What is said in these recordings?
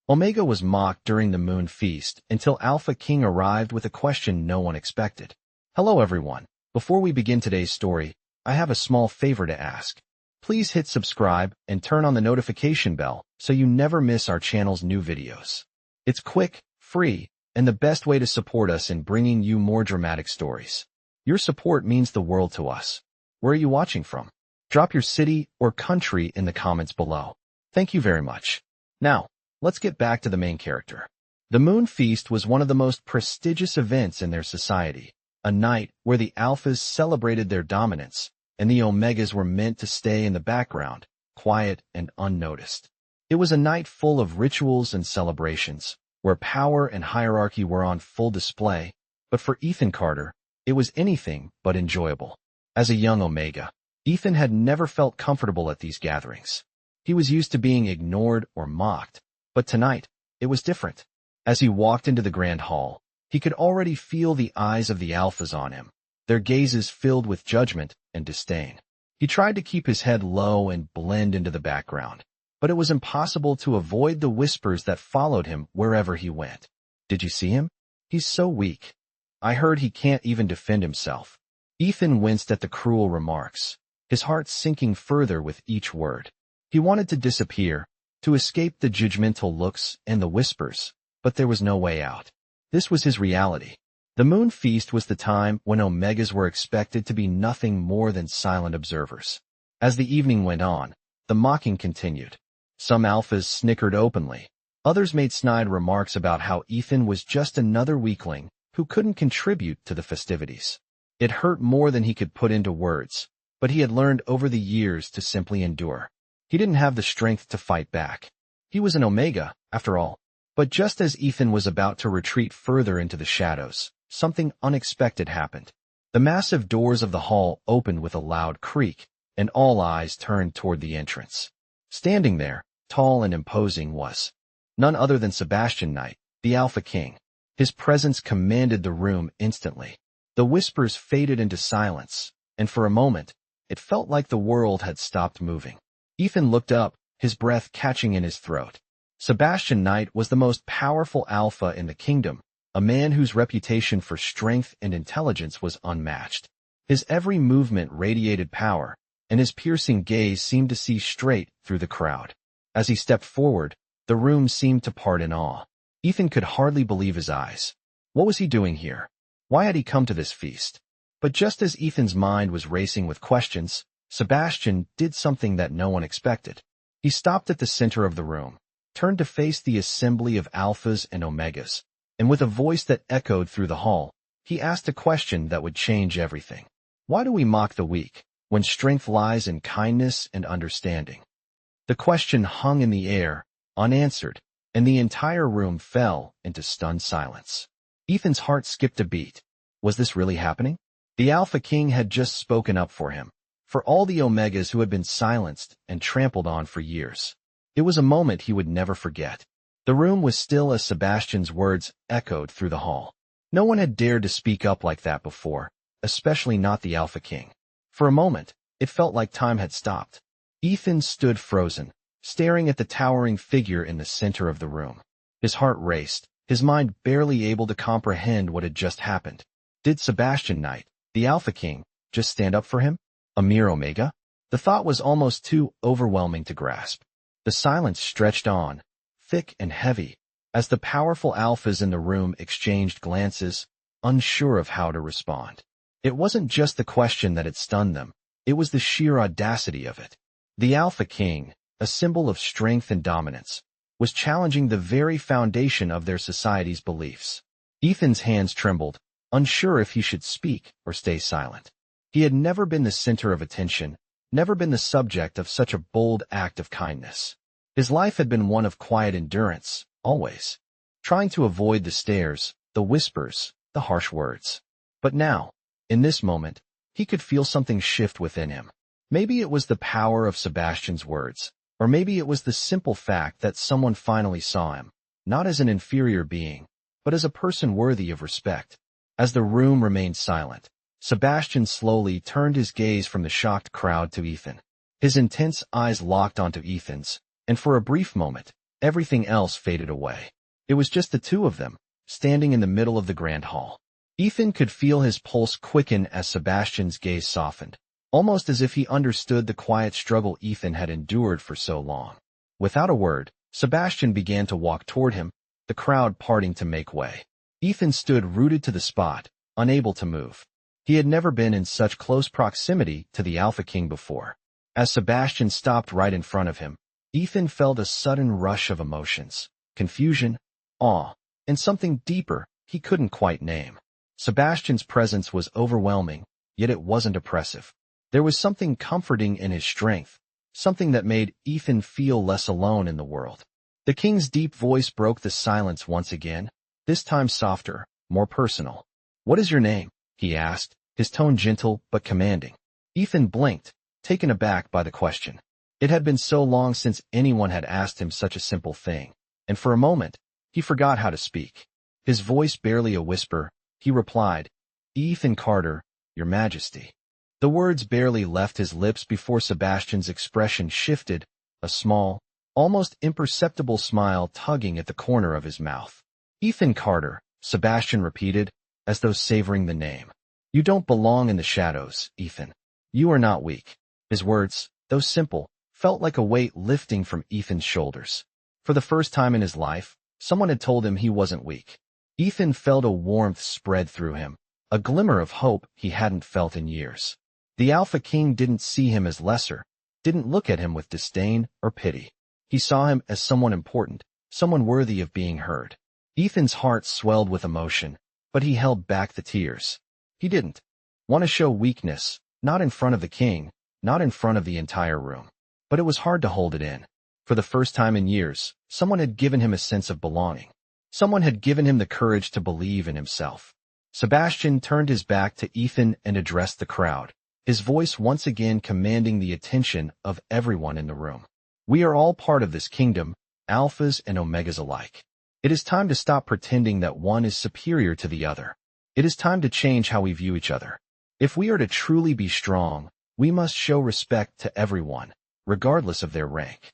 Omega was mocked during the moon feast until Alpha King arrived with a question no one expected. Hello everyone. Before we begin today's story, I have a small favor to ask. Please hit subscribe and turn on the notification bell so you never miss our channel's new videos. It's quick, free, and the best way to support us in bringing you more dramatic stories. Your support means the world to us. Where are you watching from? Drop your city or country in the comments below. Thank you very much. Now, let's get back to the main character. The Moon Feast was one of the most prestigious events in their society, a night where the Alphas celebrated their dominance, and the Omegas were meant to stay in the background, quiet and unnoticed. It was a night full of rituals and celebrations, where power and hierarchy were on full display, but for Ethan Carter, it was anything but enjoyable. As a young Omega, Ethan had never felt comfortable at these gatherings. He was used to being ignored or mocked, but tonight, it was different. As he walked into the grand hall, he could already feel the eyes of the Alphas on him, their gazes filled with judgment and disdain. He tried to keep his head low and blend into the background, but it was impossible to avoid the whispers that followed him wherever he went. Did you see him? He's so weak. I heard he can't even defend himself. Ethan winced at the cruel remarks, his heart sinking further with each word. He wanted to disappear, to escape the judgmental looks and the whispers, but there was no way out. This was his reality. The Moon Feast was the time when Omegas were expected to be nothing more than silent observers. As the evening went on, the mocking continued. Some Alphas snickered openly. Others made snide remarks about how Ethan was just another weakling who couldn't contribute to the festivities. It hurt more than he could put into words, but he had learned over the years to simply endure. He didn't have the strength to fight back. He was an Omega, after all. But just as Ethan was about to retreat further into the shadows, something unexpected happened. The massive doors of the hall opened with a loud creak, and all eyes turned toward the entrance. Standing there, tall and imposing, was none other than Sebastian Knight, the Alpha King. His presence commanded the room instantly. The whispers faded into silence, and for a moment, it felt like the world had stopped moving. Ethan looked up, his breath catching in his throat. Sebastian Knight was the most powerful Alpha in the kingdom, a man whose reputation for strength and intelligence was unmatched. His every movement radiated power, and his piercing gaze seemed to see straight through the crowd. As he stepped forward, the room seemed to part in awe. Ethan could hardly believe his eyes. What was he doing here? Why had he come to this feast? But just as Ethan's mind was racing with questions, Sebastian did something that no one expected. He stopped at the center of the room, turned to face the assembly of Alphas and Omegas, and with a voice that echoed through the hall, he asked a question that would change everything. Why do we mock the weak, when strength lies in kindness and understanding? The question hung in the air, unanswered, and the entire room fell into stunned silence. Ethan's heart skipped a beat. Was this really happening? The Alpha King had just spoken up for him, for all the Omegas who had been silenced and trampled on for years. It was a moment he would never forget. The room was still as Sebastian's words echoed through the hall. No one had dared to speak up like that before, especially not the Alpha King. For a moment, it felt like time had stopped. Ethan stood frozen, staring at the towering figure in the center of the room. His heart raced, his mind barely able to comprehend what had just happened. Did Sebastian Knight, the Alpha King, just stand up for him? A mere Omega? The thought was almost too overwhelming to grasp. The silence stretched on, thick and heavy, as the powerful Alphas in the room exchanged glances, unsure of how to respond. It wasn't just the question that had stunned them, it was the sheer audacity of it. The Alpha King, a symbol of strength and dominance, was challenging the very foundation of their society's beliefs. Ethan's hands trembled, unsure if he should speak or stay silent. He had never been the center of attention, never been the subject of such a bold act of kindness. His life had been one of quiet endurance, always, trying to avoid the stares, the whispers, the harsh words. But now, in this moment, he could feel something shift within him. Maybe it was the power of Sebastian's words, or maybe it was the simple fact that someone finally saw him, not as an inferior being, but as a person worthy of respect. As the room remained silent, Sebastian slowly turned his gaze from the shocked crowd to Ethan. His intense eyes locked onto Ethan's, and for a brief moment, Everything else faded away. It was just the two of them, standing in the middle of the grand hall. Ethan could feel his pulse quicken as Sebastian's gaze softened, almost as if he understood the quiet struggle Ethan had endured for so long. Without a word, Sebastian began to walk toward him, the crowd parting to make way. Ethan stood rooted to the spot, unable to move. He had never been in such close proximity to the Alpha King before. As Sebastian stopped right in front of him, Ethan felt a sudden rush of emotions, confusion, awe, and something deeper he couldn't quite name. Sebastian's presence was overwhelming, yet it wasn't oppressive. There was something comforting in his strength, something that made Ethan feel less alone in the world. The king's deep voice broke the silence once again, this time softer, more personal. "What is your name?" he asked, his tone gentle but commanding. Ethan blinked, taken aback by the question. It had been so long since anyone had asked him such a simple thing, and for a moment, he forgot how to speak. His voice barely a whisper, he replied, "Ethan Carter, Your Majesty." The words barely left his lips before Sebastian's expression shifted, a small, almost imperceptible smile tugging at the corner of his mouth. "Ethan Carter," Sebastian repeated, as though savoring the name. "You don't belong in the shadows, Ethan. You are not weak." His words, though simple, felt like a weight lifting from Ethan's shoulders. For the first time in his life, someone had told him he wasn't weak. Ethan felt a warmth spread through him, a glimmer of hope he hadn't felt in years. The Alpha King didn't see him as lesser, didn't look at him with disdain or pity. He saw him as someone important, someone worthy of being heard. Ethan's heart swelled with emotion, but he held back the tears. He didn't want to show weakness, not in front of the king, not in front of the entire room. But it was hard to hold it in. For the first time in years, someone had given him a sense of belonging. Someone had given him the courage to believe in himself. Sebastian turned his back to Ethan and addressed the crowd, his voice once again commanding the attention of everyone in the room. "We are all part of this kingdom, alphas and omegas alike. It is time to stop pretending that one is superior to the other. It is time to change how we view each other. If we are to truly be strong, we must show respect to everyone, regardless of their rank."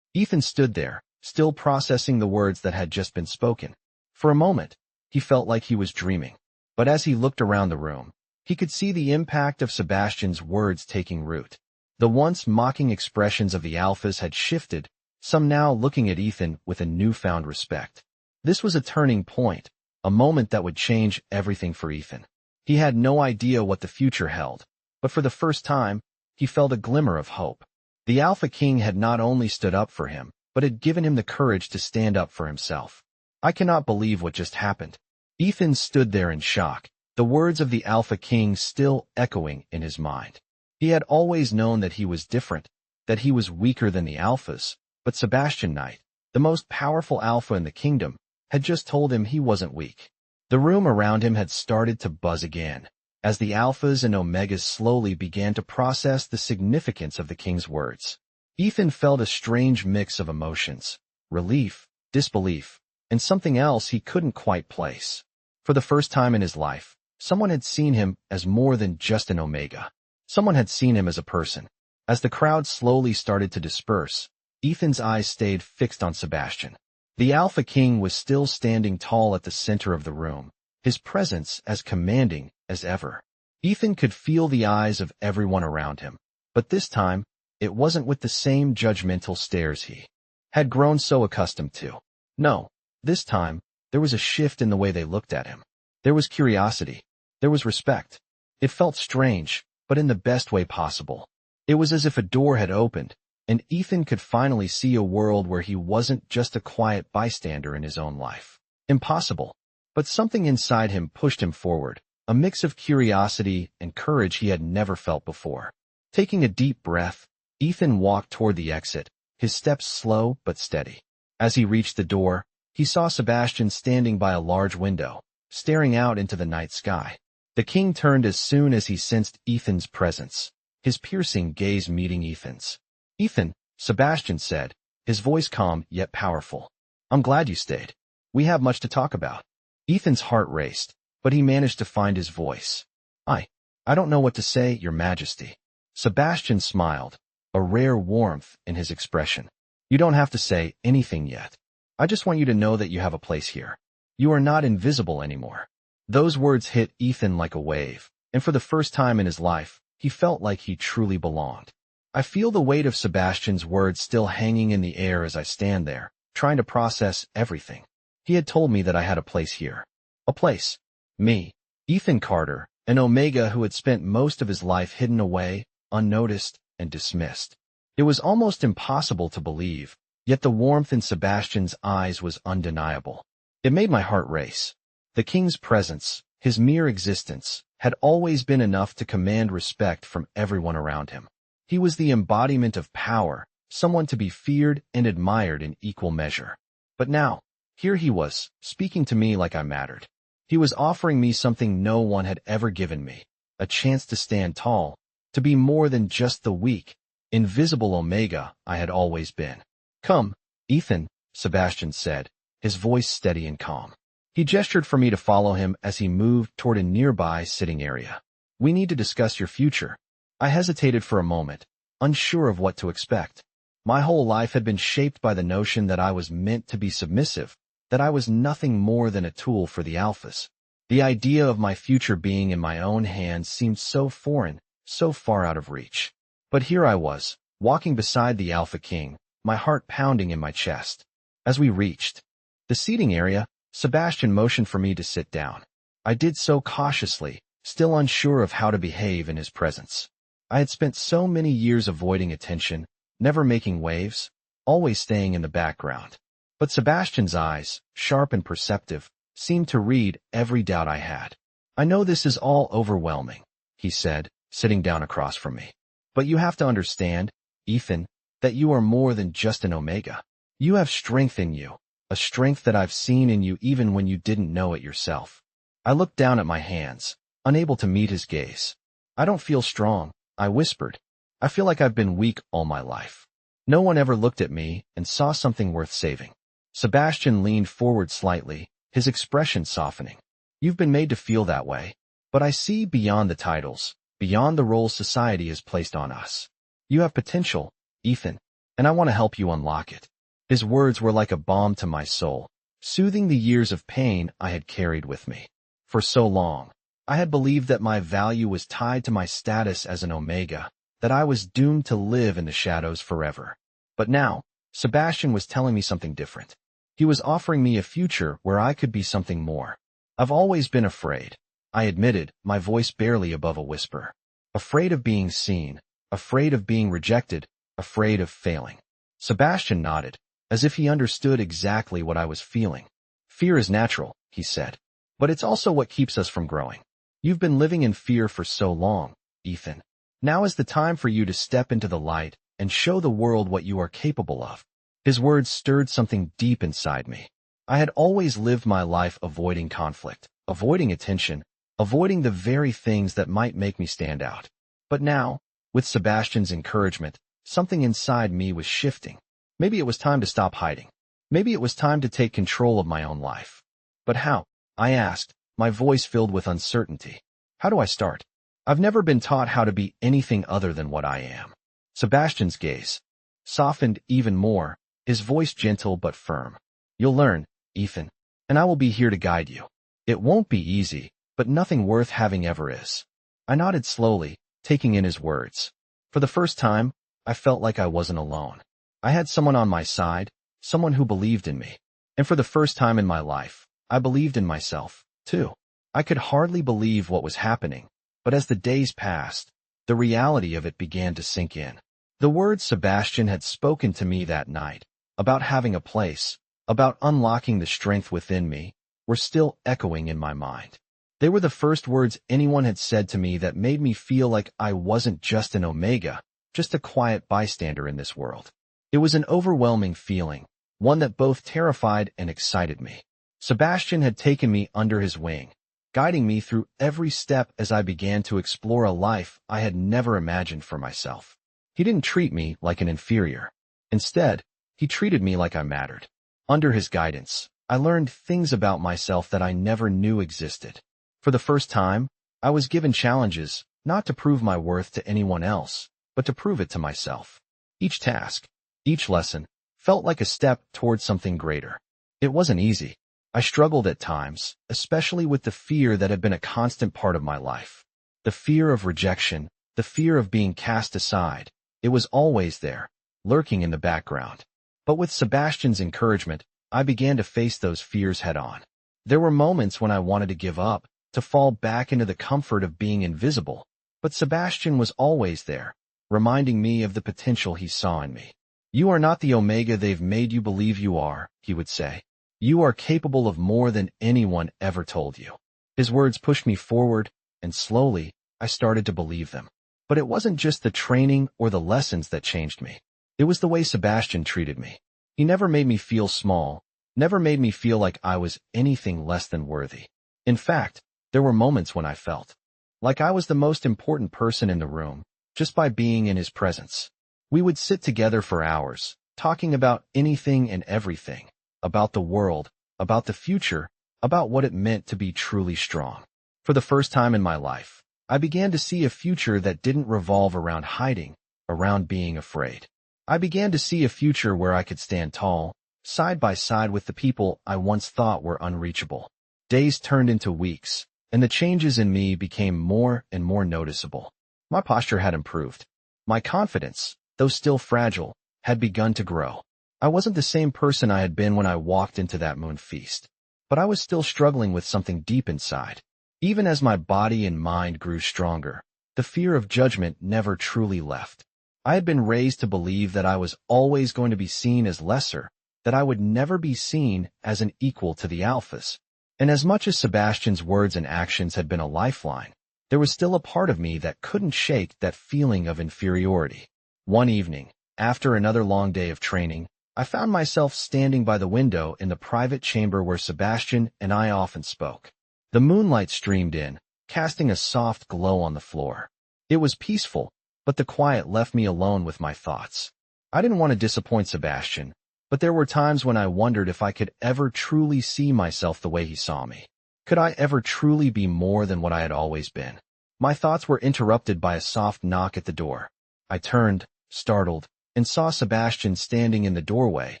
Ethan stood there, still processing the words that had just been spoken. For a moment, he felt like he was dreaming. But as he looked around the room, he could see the impact of Sebastian's words taking root. The once mocking expressions of the alphas had shifted, some now looking at Ethan with a newfound respect. This was a turning point, a moment that would change everything for Ethan. He had no idea what the future held, but for the first time, he felt a glimmer of hope. The Alpha King had not only stood up for him, but had given him the courage to stand up for himself. "I cannot believe what just happened." Ethan stood there in shock, the words of the Alpha King still echoing in his mind. He had always known that he was different, that he was weaker than the Alphas, but Sebastian Knight, the most powerful Alpha in the kingdom, had just told him he wasn't weak. The room around him had started to buzz again, as the Alphas and Omegas slowly began to process the significance of the king's words. Ethan felt a strange mix of emotions, relief, disbelief, and something else he couldn't quite place. For the first time in his life, someone had seen him as more than just an Omega. Someone had seen him as a person. As the crowd slowly started to disperse, Ethan's eyes stayed fixed on Sebastian. The Alpha King was still standing tall at the center of the room, his presence as commanding as ever. Ethan could feel the eyes of everyone around him, but this time, it wasn't with the same judgmental stares he had grown so accustomed to. No, this time, there was a shift in the way they looked at him. There was curiosity. There was respect. It felt strange, but in the best way possible. It was as if a door had opened, and Ethan could finally see a world where he wasn't just a quiet bystander in his own life. Impossible. But something inside him pushed him forward, a mix of curiosity and courage he had never felt before. Taking a deep breath, Ethan walked toward the exit, his steps slow but steady. As he reached the door, he saw Sebastian standing by a large window, staring out into the night sky. The king turned as soon as he sensed Ethan's presence, his piercing gaze meeting Ethan's. "Ethan," Sebastian said, his voice calm yet powerful. "I'm glad you stayed. We have much to talk about." Ethan's heart raced, but he managed to find his voice. I don't know what to say, Your Majesty." Sebastian smiled, a rare warmth in his expression. "You don't have to say anything yet. I just want you to know that you have a place here. You are not invisible anymore." Those words hit Ethan like a wave, and for the first time in his life, he felt like he truly belonged. I feel the weight of Sebastian's words still hanging in the air as I stand there, trying to process everything. He had told me that I had a place here. A place. Me, Ethan Carter, an Omega who had spent most of his life hidden away, unnoticed, and dismissed. It was almost impossible to believe, yet the warmth in Sebastian's eyes was undeniable. It made my heart race. The king's presence, his mere existence, had always been enough to command respect from everyone around him. He was the embodiment of power, someone to be feared and admired in equal measure. But now, here he was, speaking to me like I mattered. He was offering me something no one had ever given me, a chance to stand tall, to be more than just the weak, invisible Omega I had always been. "Come, Ethan," Sebastian said, his voice steady and calm. He gestured for me to follow him as he moved toward a nearby sitting area. "We need to discuss your future." I hesitated for a moment, unsure of what to expect. My whole life had been shaped by the notion that I was meant to be submissive, that I was nothing more than a tool for the alphas. The idea of my future being in my own hands seemed so foreign, so far out of reach. But here I was, walking beside the Alpha King, my heart pounding in my chest. As we reached the seating area, Sebastian motioned for me to sit down. I did so cautiously, still unsure of how to behave in his presence. I had spent so many years avoiding attention, never making waves, always staying in the background. But Sebastian's eyes, sharp and perceptive, seemed to read every doubt I had. "I know this is all overwhelming," he said, sitting down across from me. "But you have to understand, Ethan, that you are more than just an Omega. You have strength in you, a strength that I've seen in you even when you didn't know it yourself." I looked down at my hands, unable to meet his gaze. "I don't feel strong," I whispered. "I feel like I've been weak all my life." No one ever looked at me and saw something worth saving. Sebastian leaned forward slightly, his expression softening. "You've been made to feel that way, but I see beyond the titles, beyond the roles society has placed on us. You have potential, Ethan, and I want to help you unlock it." His words were like a balm to my soul, soothing the years of pain I had carried with me. For so long, I had believed that my value was tied to my status as an Omega, that I was doomed to live in the shadows forever. But now, Sebastian was telling me something different. He was offering me a future where I could be something more. "I've always been afraid," I admitted, my voice barely above a whisper. "Afraid of being seen, afraid of being rejected, afraid of failing." Sebastian nodded, as if he understood exactly what I was feeling. "Fear is natural," he said, "but it's also what keeps us from growing. You've been living in fear for so long, Ethan. Now is the time for you to step into the light and show the world what you are capable of." His words stirred something deep inside me. I had always lived my life avoiding conflict, avoiding attention, avoiding the very things that might make me stand out. But now, with Sebastian's encouragement, something inside me was shifting. Maybe it was time to stop hiding. Maybe it was time to take control of my own life. But how? I asked, my voice filled with uncertainty. How do I start? I've never been taught how to be anything other than what I am. Sebastian's gaze softened even more, his voice gentle but firm. "You'll learn, Ethan, and I will be here to guide you. It won't be easy, but nothing worth having ever is." I nodded slowly, taking in his words. For the first time, I felt like I wasn't alone. I had someone on my side, someone who believed in me. And for the first time in my life, I believed in myself, too. I could hardly believe what was happening, but as the days passed, the reality of it began to sink in. The words Sebastian had spoken to me that night, about having a place, about unlocking the strength within me, were still echoing in my mind. They were the first words anyone had said to me that made me feel like I wasn't just an Omega, just a quiet bystander in this world. It was an overwhelming feeling, one that both terrified and excited me. Sebastian had taken me under his wing, guiding me through every step as I began to explore a life I had never imagined for myself. He didn't treat me like an inferior. Instead, he treated me like I mattered. Under his guidance, I learned things about myself that I never knew existed. For the first time, I was given challenges, not to prove my worth to anyone else, but to prove it to myself. Each task, each lesson, felt like a step towards something greater. It wasn't easy. I struggled at times, especially with the fear that had been a constant part of my life. The fear of rejection, the fear of being cast aside. It was always there, lurking in the background. But with Sebastian's encouragement, I began to face those fears head on. There were moments when I wanted to give up, to fall back into the comfort of being invisible. But Sebastian was always there, reminding me of the potential he saw in me. "You are not the Omega they've made you believe you are," he would say. "You are capable of more than anyone ever told you." His words pushed me forward, and slowly, I started to believe them. But it wasn't just the training or the lessons that changed me. It was the way Sebastian treated me. He never made me feel small, never made me feel like I was anything less than worthy. In fact, there were moments when I felt like I was the most important person in the room, just by being in his presence. We would sit together for hours, talking about anything and everything, about the world, about the future, about what it meant to be truly strong. For the first time in my life, I began to see a future that didn't revolve around hiding, around being afraid. I began to see a future where I could stand tall, side by side with the people I once thought were unreachable. Days turned into weeks, and the changes in me became more and more noticeable. My posture had improved. My confidence, though still fragile, had begun to grow. I wasn't the same person I had been when I walked into that moon feast, but I was still struggling with something deep inside. Even as my body and mind grew stronger, the fear of judgment never truly left. I had been raised to believe that I was always going to be seen as lesser, that I would never be seen as an equal to the alphas. And as much as Sebastian's words and actions had been a lifeline, there was still a part of me that couldn't shake that feeling of inferiority. One evening, after another long day of training, I found myself standing by the window in the private chamber where Sebastian and I often spoke. The moonlight streamed in, casting a soft glow on the floor. It was peaceful, but the quiet left me alone with my thoughts. I didn't want to disappoint Sebastian, but there were times when I wondered if I could ever truly see myself the way he saw me. Could I ever truly be more than what I had always been? My thoughts were interrupted by a soft knock at the door. I turned, startled, and saw Sebastian standing in the doorway,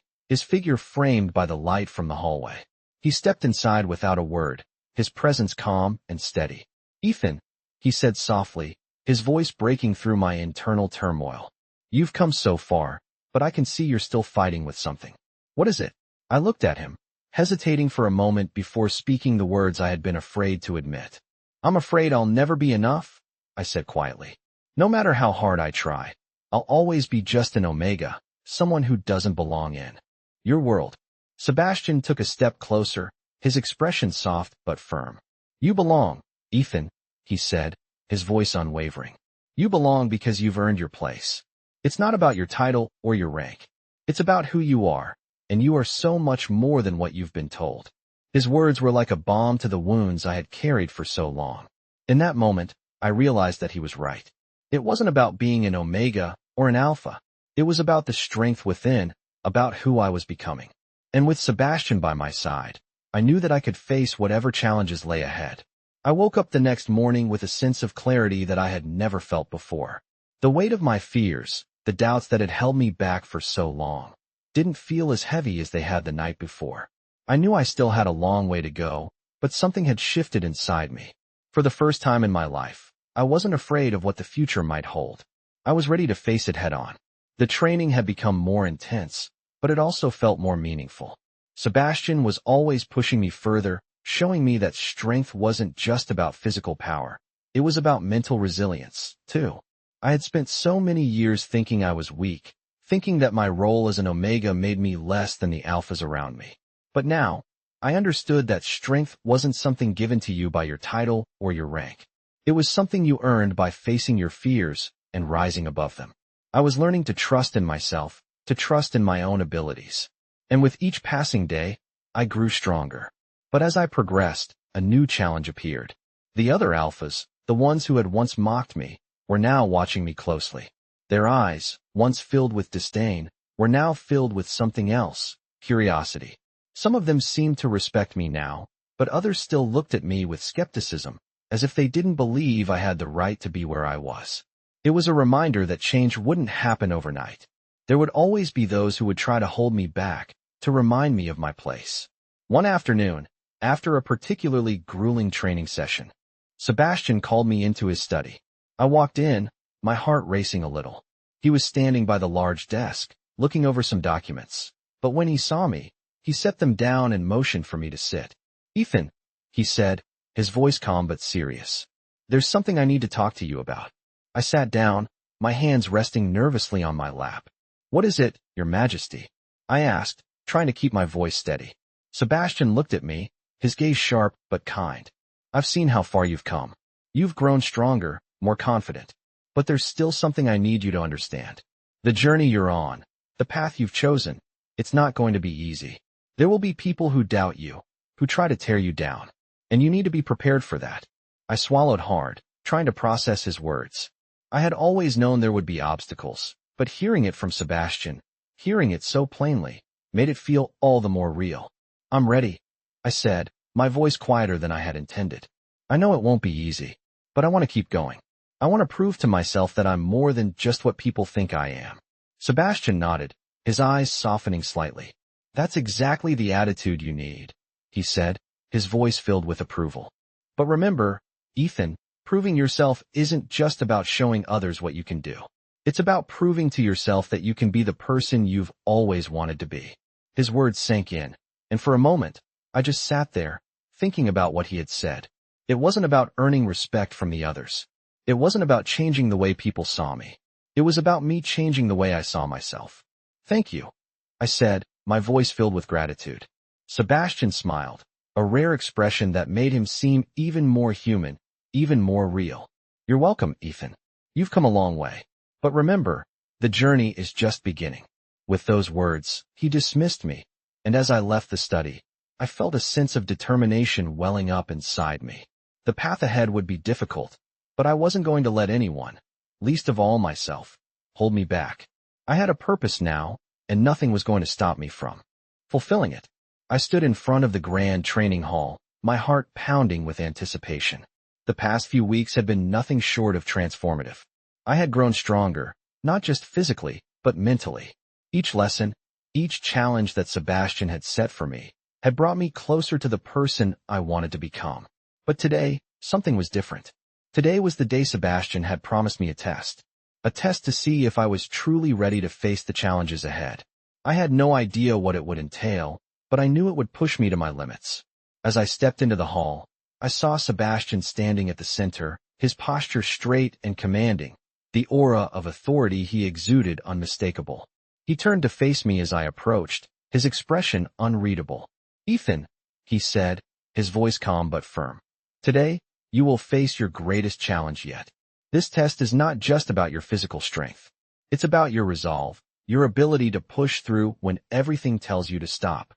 his figure framed by the light from the hallway. He stepped inside without a word, his presence calm and steady. "Ethan," he said softly, his voice breaking through my internal turmoil. "You've come so far, but I can see you're still fighting with something. What is it?" I looked at him, hesitating for a moment before speaking the words I had been afraid to admit. "I'm afraid I'll never be enough," I said quietly. "No matter how hard I try, I'll always be just an Omega, someone who doesn't belong in your world." Sebastian took a step closer, his expression soft but firm. "You belong, Ethan," he said, his voice unwavering. "You belong because you've earned your place. It's not about your title or your rank. It's about who you are, and you are so much more than what you've been told." His words were like a balm to the wounds I had carried for so long. In that moment, I realized that he was right. It wasn't about being an Omega or an Alpha. It was about the strength within, about who I was becoming. And with Sebastian by my side, I knew that I could face whatever challenges lay ahead. I woke up the next morning with a sense of clarity that I had never felt before. The weight of my fears, the doubts that had held me back for so long, didn't feel as heavy as they had the night before. I knew I still had a long way to go, but something had shifted inside me. For the first time in my life, I wasn't afraid of what the future might hold. I was ready to face it head on. The training had become more intense, but it also felt more meaningful. Sebastian was always pushing me further, showing me that strength wasn't just about physical power. It was about mental resilience, too. I had spent so many years thinking I was weak, thinking that my role as an Omega made me less than the alphas around me. But now, I understood that strength wasn't something given to you by your title or your rank. It was something you earned by facing your fears and rising above them. I was learning to trust in myself, to trust in my own abilities. And with each passing day, I grew stronger. But as I progressed, a new challenge appeared. The other alphas, the ones who had once mocked me, were now watching me closely. Their eyes, once filled with disdain, were now filled with something else, curiosity. Some of them seemed to respect me now, but others still looked at me with skepticism, as if they didn't believe I had the right to be where I was. It was a reminder that change wouldn't happen overnight. There would always be those who would try to hold me back, to remind me of my place. One afternoon, after a particularly grueling training session, Sebastian called me into his study. I walked in, my heart racing a little. He was standing by the large desk, looking over some documents. But when he saw me, he set them down and motioned for me to sit. "Ethan," he said, his voice calm but serious. "There's something I need to talk to you about." I sat down, my hands resting nervously on my lap. "What is it, Your Majesty?" I asked, trying to keep my voice steady. Sebastian looked at me, his gaze sharp but kind. "I've seen how far you've come. You've grown stronger, more confident. But there's still something I need you to understand. The journey you're on, the path you've chosen, it's not going to be easy. There will be people who doubt you, who try to tear you down. And you need to be prepared for that." I swallowed hard, trying to process his words. I had always known there would be obstacles, but hearing it from Sebastian, hearing it so plainly, made it feel all the more real. "I'm ready," I said, my voice quieter than I had intended. "I know it won't be easy, but I want to keep going. I want to prove to myself that I'm more than just what people think I am." Sebastian nodded, his eyes softening slightly. "That's exactly the attitude you need," he said, his voice filled with approval. "But remember, Ethan, proving yourself isn't just about showing others what you can do. It's about proving to yourself that you can be the person you've always wanted to be." His words sank in, and for a moment, I just sat there, thinking about what he had said. It wasn't about earning respect from the others. It wasn't about changing the way people saw me. It was about me changing the way I saw myself. "Thank you," I said, my voice filled with gratitude. Sebastian smiled, a rare expression that made him seem even more human, even more real. "You're welcome, Ethan. You've come a long way. But remember, the journey is just beginning." With those words, he dismissed me, and as I left the study, I felt a sense of determination welling up inside me. The path ahead would be difficult, but I wasn't going to let anyone, least of all myself, hold me back. I had a purpose now, and nothing was going to stop me from fulfilling it. I stood in front of the grand training hall, my heart pounding with anticipation. The past few weeks had been nothing short of transformative. I had grown stronger, not just physically, but mentally. Each lesson, each challenge that Sebastian had set for me, had brought me closer to the person I wanted to become. But today, something was different. Today was the day Sebastian had promised me a test to see if I was truly ready to face the challenges ahead. I had no idea what it would entail, but I knew it would push me to my limits. As I stepped into the hall, I saw Sebastian standing at the center, his posture straight and commanding, the aura of authority he exuded unmistakable. He turned to face me as I approached, his expression unreadable. "Ethan," he said, his voice calm but firm. "Today, you will face your greatest challenge yet. This test is not just about your physical strength. It's about your resolve, your ability to push through when everything tells you to stop."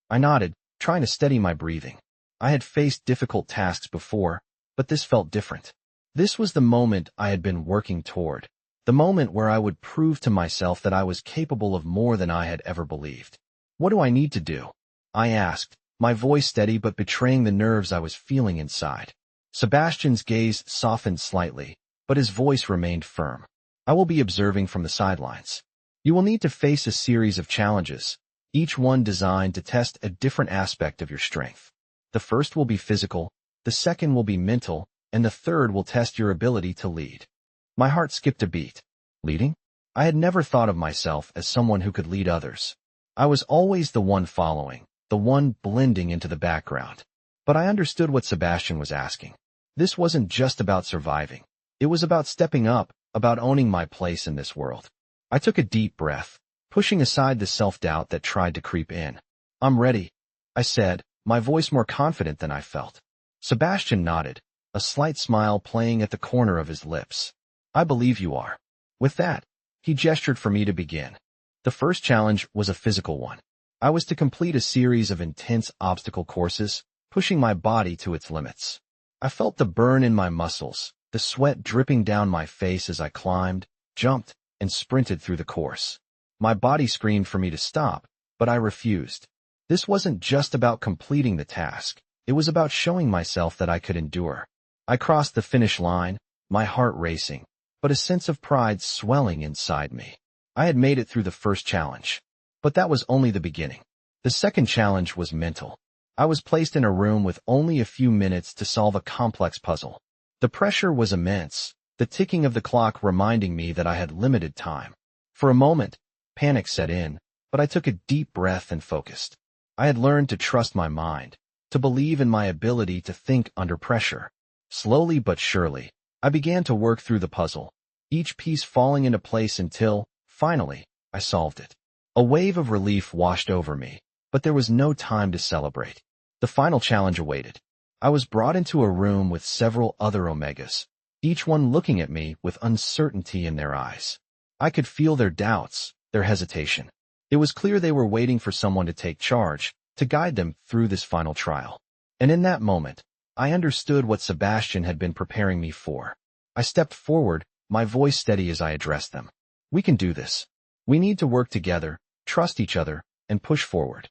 I nodded, trying to steady my breathing. I had faced difficult tasks before, but this felt different. This was the moment I had been working toward, the moment where I would prove to myself that I was capable of more than I had ever believed. "What do I need to do?" I asked, my voice steady but betraying the nerves I was feeling inside. Sebastian's gaze softened slightly, but his voice remained firm. "I will be observing from the sidelines. You will need to face a series of challenges, each one designed to test a different aspect of your strength. The first will be physical, the second will be mental, and the third will test your ability to lead." My heart skipped a beat. Leading? I had never thought of myself as someone who could lead others. I was always the one following, the one blending into the background. But I understood what Sebastian was asking. This wasn't just about surviving. It was about stepping up, about owning my place in this world. I took a deep breath, pushing aside the self-doubt that tried to creep in. "I'm ready," I said, my voice more confident than I felt. Sebastian nodded, a slight smile playing at the corner of his lips. "I believe you are." With that, he gestured for me to begin. The first challenge was a physical one. I was to complete a series of intense obstacle courses, pushing my body to its limits. I felt the burn in my muscles, the sweat dripping down my face as I climbed, jumped, and sprinted through the course. My body screamed for me to stop, but I refused. This wasn't just about completing the task. It was about showing myself that I could endure. I crossed the finish line, my heart racing, but a sense of pride swelling inside me. I had made it through the first challenge. But that was only the beginning. The second challenge was mental. I was placed in a room with only a few minutes to solve a complex puzzle. The pressure was immense, the ticking of the clock reminding me that I had limited time. For a moment, panic set in, but I took a deep breath and focused. I had learned to trust my mind, to believe in my ability to think under pressure. Slowly but surely, I began to work through the puzzle, each piece falling into place until, finally, I solved it. A wave of relief washed over me, but there was no time to celebrate. The final challenge awaited. I was brought into a room with several other Omegas, each one looking at me with uncertainty in their eyes. I could feel their doubts, their hesitation. It was clear they were waiting for someone to take charge, to guide them through this final trial. And in that moment, I understood what Sebastian had been preparing me for. I stepped forward, my voice steady as I addressed them. We can do this. We need to work together, trust each other, and push forward.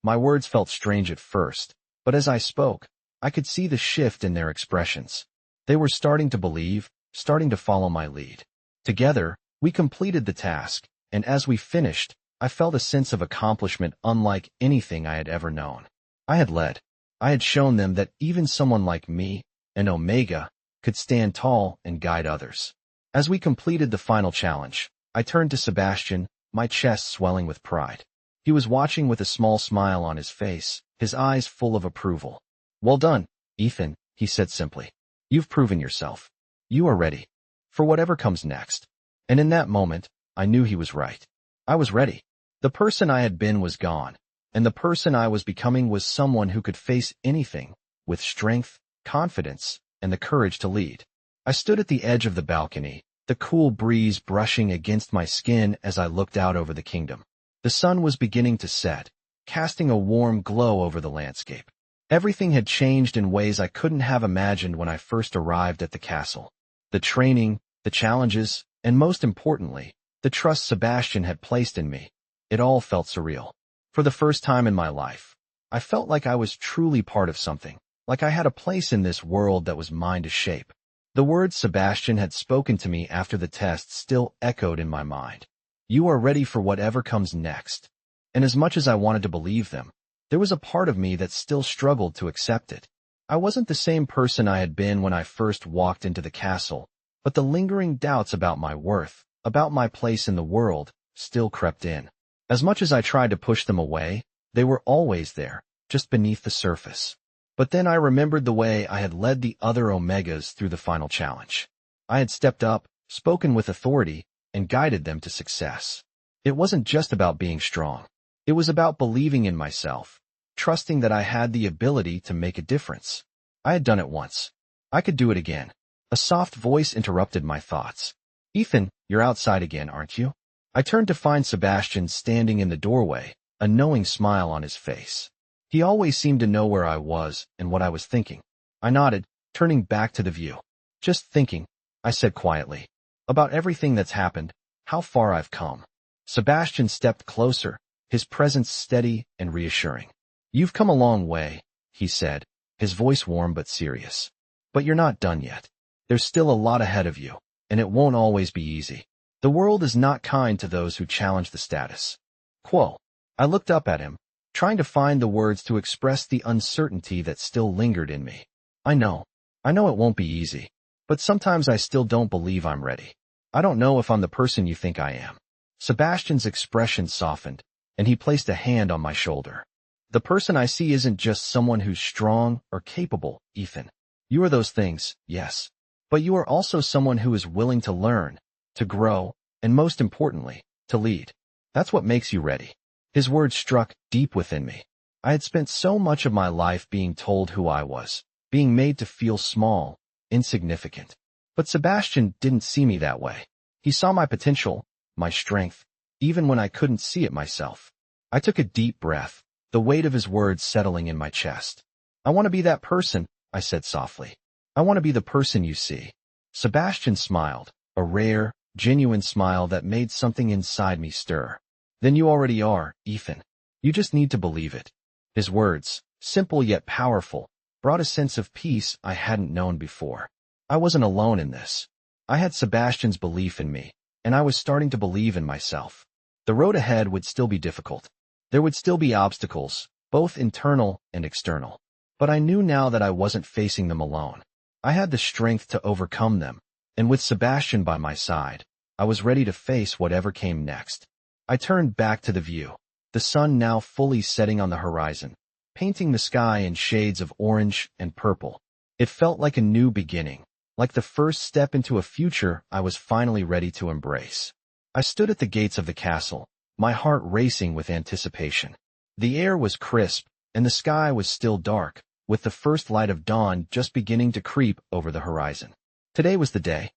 My words felt strange at first, but as I spoke, I could see the shift in their expressions. They were starting to believe, starting to follow my lead. Together, we completed the task, and as we finished, I felt a sense of accomplishment unlike anything I had ever known. I had led. I had shown them that even someone like me, an Omega, could stand tall and guide others. As we completed the final challenge, I turned to Sebastian, my chest swelling with pride. He was watching with a small smile on his face, his eyes full of approval. Well done, Ethan, he said simply. You've proven yourself. You are ready for whatever comes next. And in that moment, I knew he was right. I was ready. The person I had been was gone, and the person I was becoming was someone who could face anything, with strength, confidence, and the courage to lead. I stood at the edge of the balcony, the cool breeze brushing against my skin as I looked out over the kingdom. The sun was beginning to set, casting a warm glow over the landscape. Everything had changed in ways I couldn't have imagined when I first arrived at the castle. The training, the challenges, and most importantly, the trust Sebastian had placed in me. It all felt surreal. For the first time in my life, I felt like I was truly part of something, like I had a place in this world that was mine to shape. The words Sebastian had spoken to me after the test still echoed in my mind. You are ready for whatever comes next. And as much as I wanted to believe them, there was a part of me that still struggled to accept it. I wasn't the same person I had been when I first walked into the castle, but the lingering doubts about my worth, about my place in the world, still crept in. As much as I tried to push them away, they were always there, just beneath the surface. But then I remembered the way I had led the other Omegas through the final challenge. I had stepped up, spoken with authority, and guided them to success. It wasn't just about being strong. It was about believing in myself, trusting that I had the ability to make a difference. I had done it once. I could do it again. A soft voice interrupted my thoughts. Ethan, you're outside again, aren't you? I turned to find Sebastian standing in the doorway, a knowing smile on his face. He always seemed to know where I was and what I was thinking. I nodded, turning back to the view. Just thinking, I said quietly, about everything that's happened, how far I've come. Sebastian stepped closer, his presence steady and reassuring. You've come a long way, he said, his voice warm but serious. But you're not done yet. There's still a lot ahead of you, and it won't always be easy. The world is not kind to those who challenge the status quo. I looked up at him, trying to find the words to express the uncertainty that still lingered in me. I know it won't be easy, but sometimes I still don't believe I'm ready. I don't know if I'm the person you think I am. Sebastian's expression softened, and he placed a hand on my shoulder. The person I see isn't just someone who's strong or capable, Ethan. You are those things, yes. But you are also someone who is willing to learn, to grow, and most importantly, to lead. That's what makes you ready. His words struck deep within me. I had spent so much of my life being told who I was, being made to feel small, insignificant. But Sebastian didn't see me that way. He saw my potential, my strength, even when I couldn't see it myself. I took a deep breath, the weight of his words settling in my chest. I want to be that person, I said softly. I want to be the person you see. Sebastian smiled, a rare, genuine smile that made something inside me stir. Then you already are, Ethan. You just need to believe it. His words, simple yet powerful, brought a sense of peace I hadn't known before. I wasn't alone in this. I had Sebastian's belief in me, and I was starting to believe in myself. The road ahead would still be difficult. There would still be obstacles, both internal and external. But I knew now that I wasn't facing them alone. I had the strength to overcome them, and with Sebastian by my side, I was ready to face whatever came next. I turned back to the view, the sun now fully setting on the horizon, painting the sky in shades of orange and purple. It felt like a new beginning, like the first step into a future I was finally ready to embrace. I stood at the gates of the castle, my heart racing with anticipation. The air was crisp, and the sky was still dark, with the first light of dawn just beginning to creep over the horizon. Today was the day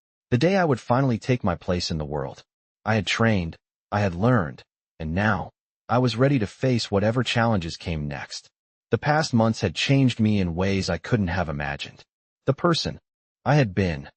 I would finally take my place in the world. I had trained, I had learned, and now, I was ready to face whatever challenges came next. The past months had changed me in ways I couldn't have imagined. The person I had been,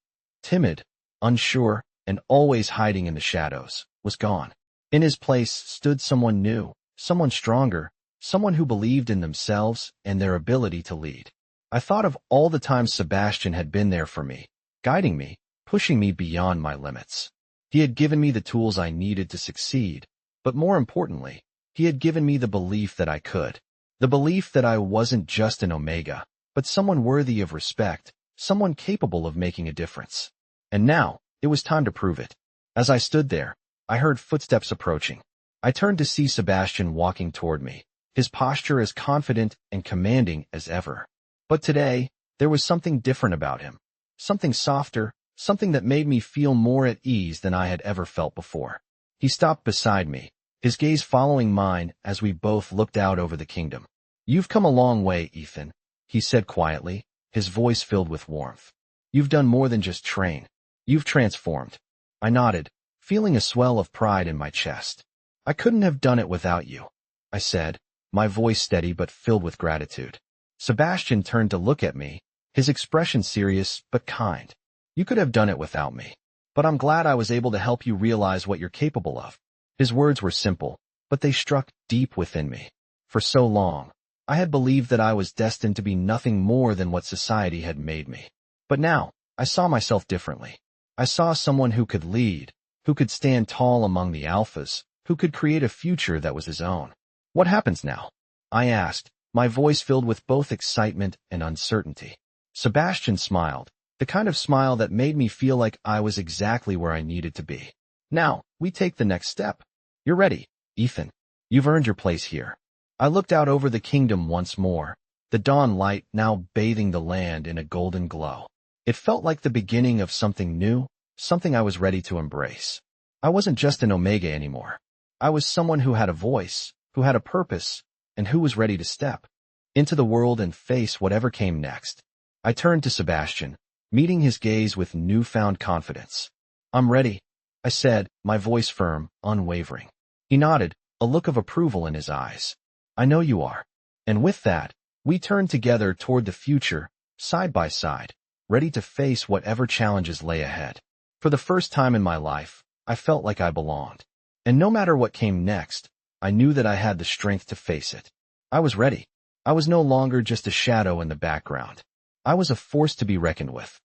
timid, unsure, and always hiding in the shadows, was gone. In his place stood someone new, someone stronger, someone who believed in themselves and their ability to lead. I thought of all the times Sebastian had been there for me, guiding me, pushing me beyond my limits. He had given me the tools I needed to succeed, but more importantly, he had given me the belief that I could. The belief that I wasn't just an Omega, but someone worthy of respect, someone capable of making a difference. And now, it was time to prove it. As I stood there, I heard footsteps approaching. I turned to see Sebastian walking toward me, his posture as confident and commanding as ever. But today, there was something different about him. Something softer, something that made me feel more at ease than I had ever felt before. He stopped beside me, his gaze following mine as we both looked out over the kingdom. "You've come a long way, Ethan," he said quietly, his voice filled with warmth. "You've done more than just train. You've transformed." I nodded, feeling a swell of pride in my chest. "I couldn't have done it without you," I said, my voice steady but filled with gratitude. Sebastian turned to look at me, his expression serious but kind. "You could have done it without me, but I'm glad I was able to help you realize what you're capable of." His words were simple, but they struck deep within me. For so long, I had believed that I was destined to be nothing more than what society had made me. But now, I saw myself differently. I saw someone who could lead, who could stand tall among the alphas, who could create a future that was his own. "What happens now?" I asked, my voice filled with both excitement and uncertainty. Sebastian smiled, the kind of smile that made me feel like I was exactly where I needed to be. "Now, we take the next step. You're ready, Ethan. You've earned your place here." I looked out over the kingdom once more, the dawn light now bathing the land in a golden glow. It felt like the beginning of something new, something I was ready to embrace. I wasn't just an Omega anymore. I was someone who had a voice, who had a purpose, and who was ready to step into the world and face whatever came next. I turned to Sebastian, meeting his gaze with newfound confidence. "I'm ready," I said, my voice firm, unwavering. He nodded, a look of approval in his eyes. "I know you are." And with that, we turned together toward the future, side by side, ready to face whatever challenges lay ahead. For the first time in my life, I felt like I belonged. And no matter what came next, I knew that I had the strength to face it. I was ready. I was no longer just a shadow in the background. I was a force to be reckoned with.